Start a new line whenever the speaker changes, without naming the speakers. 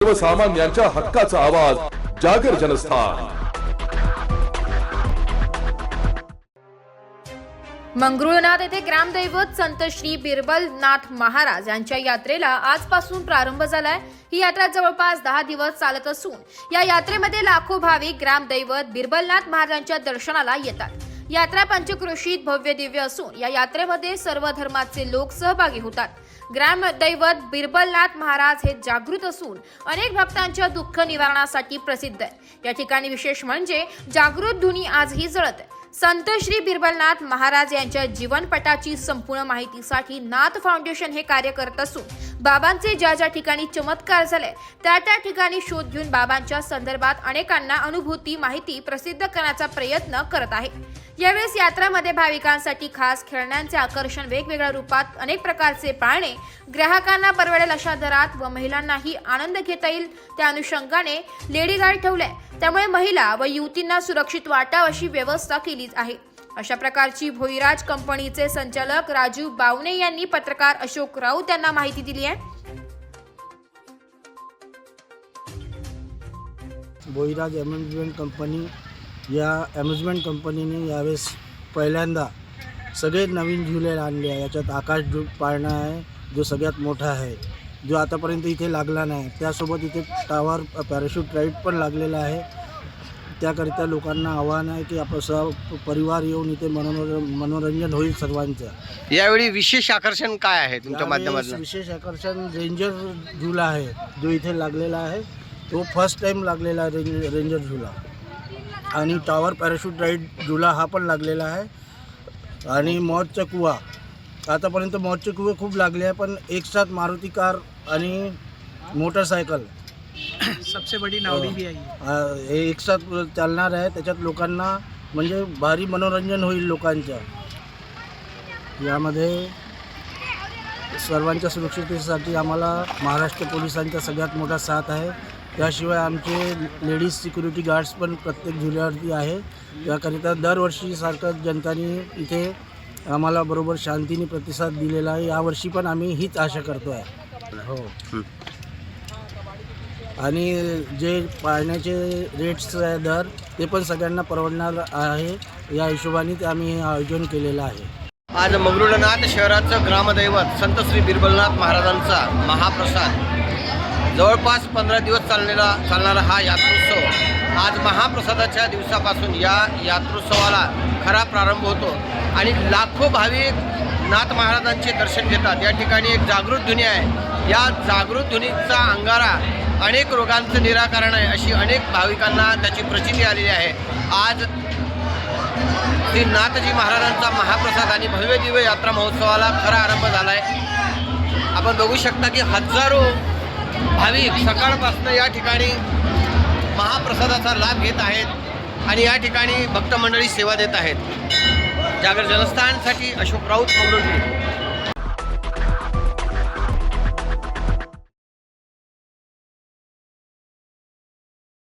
सर्वसामान्यांच्या हक्काचा आवाज जागर जनस्थान।
मंगरुळनाथ येथे ग्रामदैवत संत श्री बिरबलनाथ महाराज यांच्या यात्रेला आजपासून प्रारंभ झालाय। ही यात्रा जवळपास 10 दिवस चालत असून या यात्रेमध्ये लाखो भाविक ग्रामदैवत बिरबलनाथ महाराजांच्या दर्शनाला येतात। यात्रा पंचक्रोशीत भव्य दिव्य असून या यात्रेमध्ये सर्व धर्माचे लोक सहभागी होतात। ग्रामदैवत बिरबलनाथ महाराज हे जागृत असून अनेक भक्तांच्या दुःख निवारणासाठी प्रसिद्ध आहे। या ठिकाणी विशेष म्हणजे जागृत धुनी आजही जळत आहे। संत श्री बिरबलनाथ महाराज यांच्या जीवनपटाची संपूर्ण माहितीसाठी नाथ फाउंडेशन हे कार्य करत असून बाबांचे ज्या ठिकाणी चमत्कार झाले त्या ठिकाणी शोध घेऊन बाबांच्या संदर्भात अनेकांना अनुभूती माहिती प्रसिद्ध करण्याचा प्रयत्न करत आहे। यावेळेस यात्रामध्ये भाविकांसाठी खास खेळण्यांचे आकर्षण वेगवेगळ्या रूपात अनेक प्रकारचे पाळणे ग्राहकांना परवडेल अशा दरात व महिलांनाही आनंद घेता येईल त्या अनुषंगाने लेडी गार्ड ठेवले, त्यामुळे महिला व युवतींना सुरक्षित वाटाव अशी व्यवस्था केली आहे। अशा प्रकारची भोईराज कंपनीचे संचालक राजू बावणे यांनी पत्रकार अशोक राऊत यांना माहिती दिली आहे।
भोईराज अम्युजमेंट कंपनी या अम्युजमेंट कंपनीने यावेळेस पहिल्यांदा सगळे नवीन झुले आणले आहे। याच्यात आकाश पाळणा आहे जो सगळ्यात मोठा आहे, जो आतापर्यंत इथे लागला नाही। त्यासोबत इथे टावर पॅराशूट राईड पण लागलेला आहे। त्याकरिता लोकांना आव्हान आहे की आपण परिवार येऊन इथे मनोरंजन होईल सर्वांचं।
यावेळी विशेष आकर्षण काय आहे तुमच्या माध्यमातून?
विशेष आकर्षण रेंजर झुला आहे जो इथे लागलेला आहे। तो फर्स्ट टाइम लागलेला आहे रेंजर झुला, आणि टावर पॅराशूट राईड झुला हा पण लागलेला आहे। आणि मौजचा कुवा, आतापर्यंत मौजचे कुवे खूप लागले आहे, पण एक साथ मारुती कार आणि मोटरसायकल
सबसे बड़ी नावड़ी भी आई
हे एक साथ चालणार आहे। त्याच्यात लोकांना म्हणजे भारी मनोरंजन होईल लोकांच्या। यामध्ये सर्वांच्या सुरक्षिततेसाठी आम्हाला महाराष्ट्र पोलिसांचा सगळ्यात मोठा साथ आहे। त्याशिवाय आमचे लेडीज सिक्युरिटी गार्ड्स पण प्रत्येक जिल्ह्यावरती आहे। त्याकरिता दरवर्षी सारखं जनतानी इथे आम्हाला बरोबर शांतीने प्रतिसाद दिलेला आहे। यावर्षी पण आम्ही हीच आशा करतो आहे। हो, आणि जे पाळण्याचे रेट्स आहे दर ते पण सगळ्यांना परवडणार आहे। या हिशोबाने आम्ही हे आयोजन केलेलं आहे।
आज मंगरुळनाथ शहराचं ग्रामदैवत संत श्री बिरबलनाथ महाराजांचा महाप्रसाद जवळपास 15 दिवस चालणारा हा यात्रोत्सव आज महाप्रसादाच्या दिवसापासून या यात्रोत्सवाला खरा प्रारंभ होतो आणि लाखो भाविक नाथ महाराजांचे दर्शन घेतात। या ठिकाणी एक जागृत धुनी आहे। या जागृत धुनीचा अंगारा अनेक रोगांचं निराकरण आहे अशी अनेक भाविकांना त्याची प्रचिती आलेली आहे। आज श्री नाथजी महाराजांचा महाप्रसाद आणि भव्य दिव्य यात्रा महोत्सवाला खरा आरंभ झाला आहे। आपण बघू शकता की हजारो भाविक सकाळपासून या ठिकाणी महाप्रसादाचा लाभ घेत आहेत आणि या ठिकाणी भक्त मंडळी सेवा देत आहेत। जागर जनस्थानसाठी अशोक राऊत, मंगरुळ।